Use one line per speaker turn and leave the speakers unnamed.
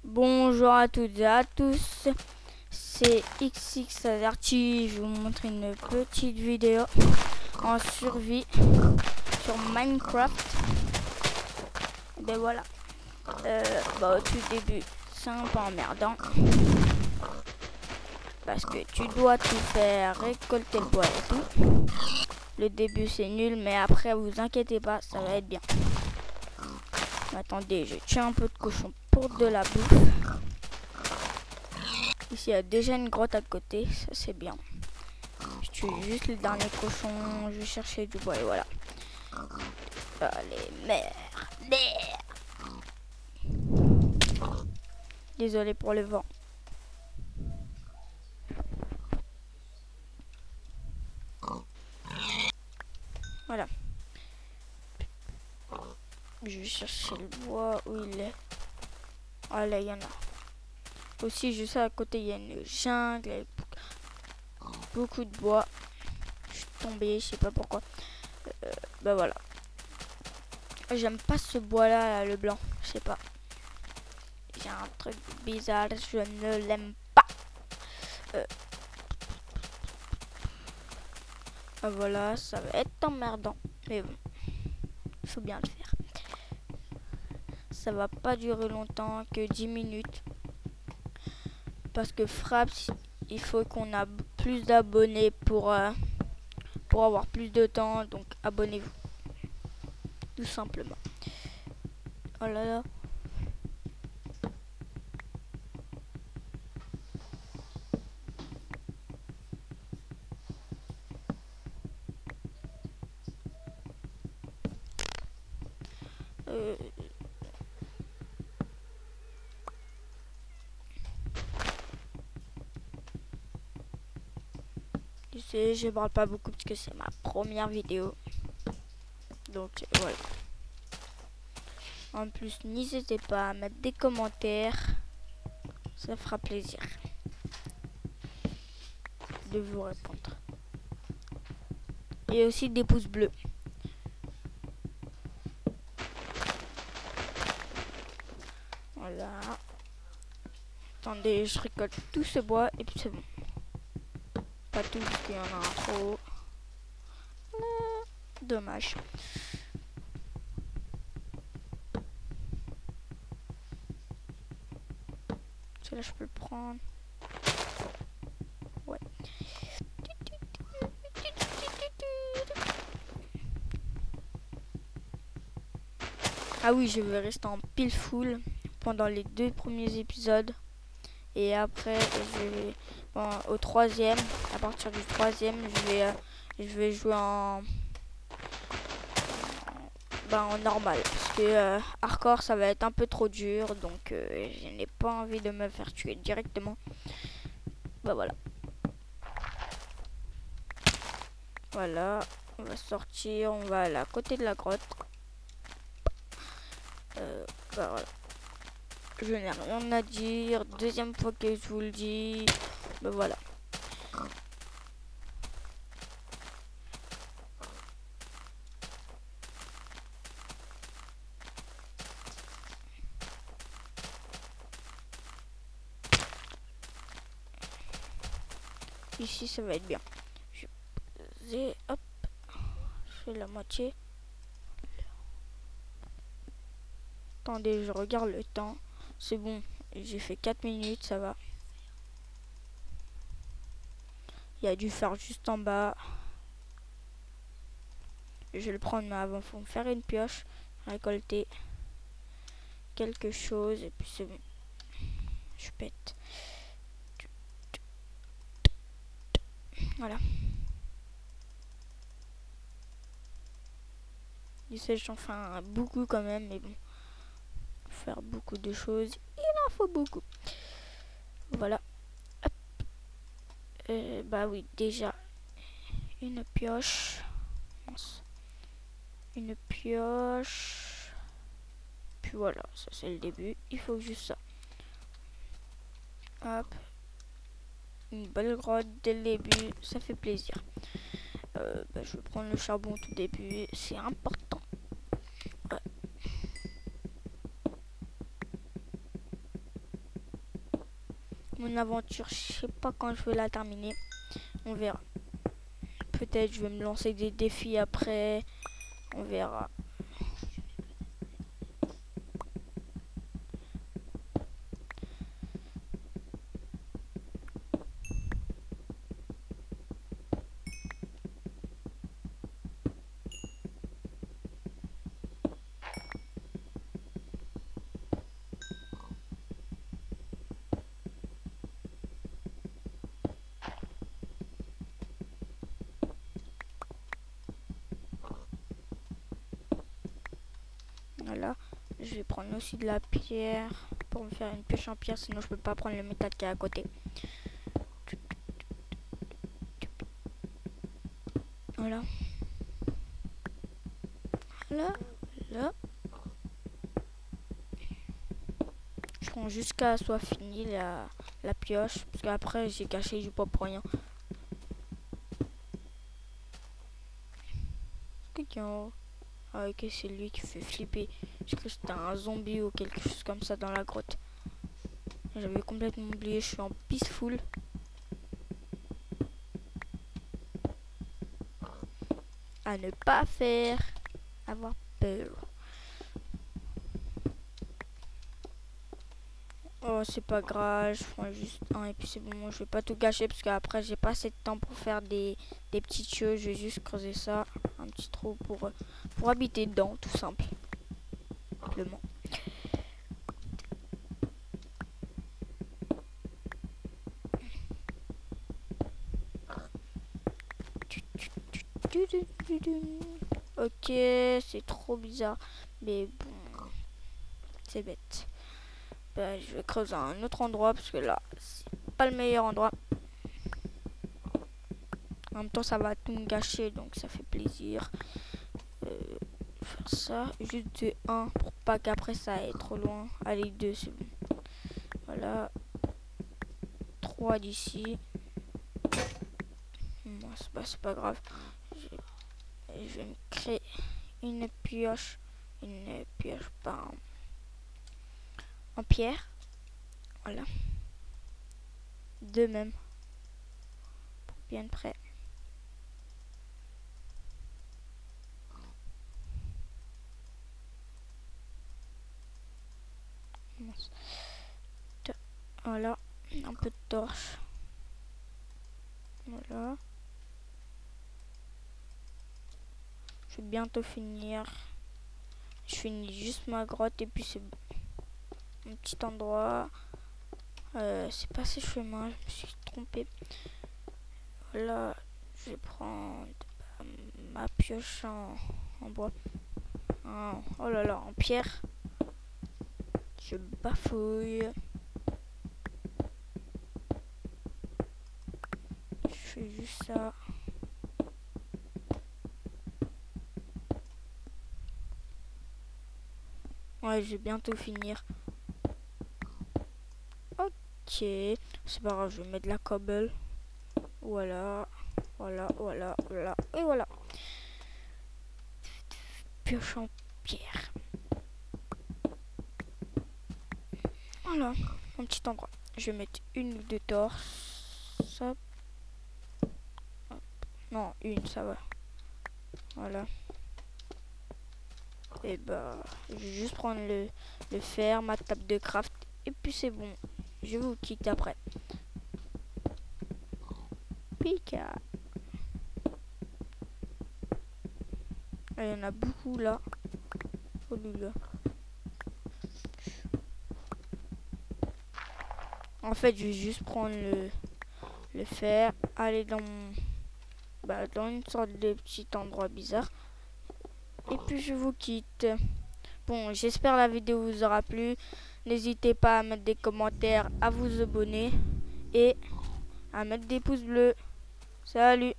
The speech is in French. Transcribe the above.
Bonjour à toutes et à tous, c'est XXAzerty. Je vais vous montrer une petite vidéo en survie sur Minecraft. Et ben voilà, au tout début c'est un peu emmerdant parce que tu dois tout faire, récolter le bois et tout. Le début c'est nul, mais après vous inquiétez pas, ça va être bien. Attendez, je tue un peu de cochon pour de la bouffe. Ici il y a déjà une grotte à côté, ça c'est bien. Je tue juste le dernier cochon, je vais chercher du bois et voilà. Allez, merde. Désolé pour le vent. Voilà. Je vais chercher le bois où il est. Ah là, il y en a. Aussi, je sais à côté, il y a une jungle avec beaucoup de bois. Je suis tombée, je sais pas pourquoi. Voilà. J'aime pas ce bois là, le blanc. Je sais pas. J'ai un truc bizarre, je ne l'aime pas. Voilà, ça va être emmerdant. Mais bon, il faut bien le faire. Ça va pas durer longtemps, que 10 minutes. Parce que Fraps, il faut qu'on a plus d'abonnés pour avoir plus de temps. Donc abonnez-vous. Tout simplement. Oh là là. Tu sais, je parle pas beaucoup parce que c'est ma première vidéo. Donc voilà. En plus, n'hésitez pas à mettre des commentaires. Ça fera plaisir de vous répondre. Et aussi des pouces bleus. Voilà. Attendez, je récolte tout ce bois et puis c'est bon. Pas tout parce qu'il y en a un trop. Dommage. Celui-là, je peux le prendre. Ouais. Ah oui, je vais rester en pile full pendant les 2 premiers épisodes. Et après, au troisième, à partir du troisième, je vais jouer en normal. Parce que hardcore, ça va être un peu trop dur. Donc, je n'ai pas envie de me faire tuer directement. Voilà. Voilà. On va sortir, on va aller à côté de la grotte. Voilà. Je n'ai rien à dire. Deuxième fois que je vous le dis. Voilà. Ici, ça va être bien. Hop. Je fais la moitié. Attendez, je regarde le temps. C'est bon. J'ai fait 4 minutes, ça va. Il y a du fer juste en bas. Je vais le prendre, mais avant, il faut me faire une pioche. Récolter quelque chose. Et puis c'est bon. Je pète. Voilà. Je sais, j'en fais beaucoup quand même, mais bon. Faire beaucoup de choses. Il en faut beaucoup. Voilà. Hop. Oui, déjà. Une pioche. Une pioche. Puis voilà, ça c'est le début. Il faut juste ça. Hop. Une belle grotte dès le début, ça fait plaisir. Je vais prendre le charbon au tout début, c'est important. Ouais. mon aventure. Je sais pas quand je vais la terminer. On verra. Peut-être je vais me lancer des défis après. On verra. Voilà. Je vais prendre aussi de la pierre pour me faire une pioche en pierre, sinon je peux pas prendre le métal qui est à côté. Voilà. Là. Je prends jusqu'à soit fini la pioche, parce qu'après j'ai caché du pot pour rien. Quelqu'un en haut. Ah ok, c'est lui qui fait flipper. Je crois que c'était un zombie ou quelque chose comme ça dans la grotte. J'avais complètement oublié, je suis en peaceful. À ne pas faire. Avoir peur. Oh, c'est pas grave, je prends juste un et puis c'est bon. Je vais pas tout gâcher parce qu'après j'ai pas assez de temps pour faire des petites choses. Je vais juste creuser ça, un petit trou pour habiter dedans, tout simplement. Ok, c'est trop bizarre, mais bon, c'est bête. Ben, je vais creuser à un autre endroit parce que là, c'est pas le meilleur endroit. En même temps, ça va tout me gâcher, donc ça fait plaisir. Faire ça, juste de 1 pour pas qu'après ça aille trop loin. Allez, 2, c'est bon. Voilà. 3 d'ici. Bon, c'est pas grave. Je vais me créer une pioche. Une pioche pas en pierre. Voilà. 2 même. Pour bien près. Voilà. Un peu de torche. Voilà. Je vais bientôt finir. Je finis juste ma grotte et puis c'est bon. Un petit endroit. C'est pas ce chemin, je me suis trompée. Voilà, je vais prendre ma pioche en bois. Oh là là, en pierre. Je bafouille. Je fais juste ça. Ouais, je vais bientôt finir. Ok, c'est pas grave, je vais mettre de la cobble. Voilà, et voilà. Pioche en pierre. Voilà, un petit endroit. Je vais mettre 1 ou 2 torches. Ça. Non, 1, ça va. Voilà. Et bah, je vais juste prendre le fer, ma table de craft. Et puis c'est bon. Je vous quitte après. Pika. Il y en a beaucoup là. Oh là. En fait, je vais juste prendre le fer, aller dans dans une sorte de petit endroit bizarre. Et puis je vous quitte. Bon, j'espère la vidéo vous aura plu. N'hésitez pas à mettre des commentaires, à vous abonner et à mettre des pouces bleus. Salut!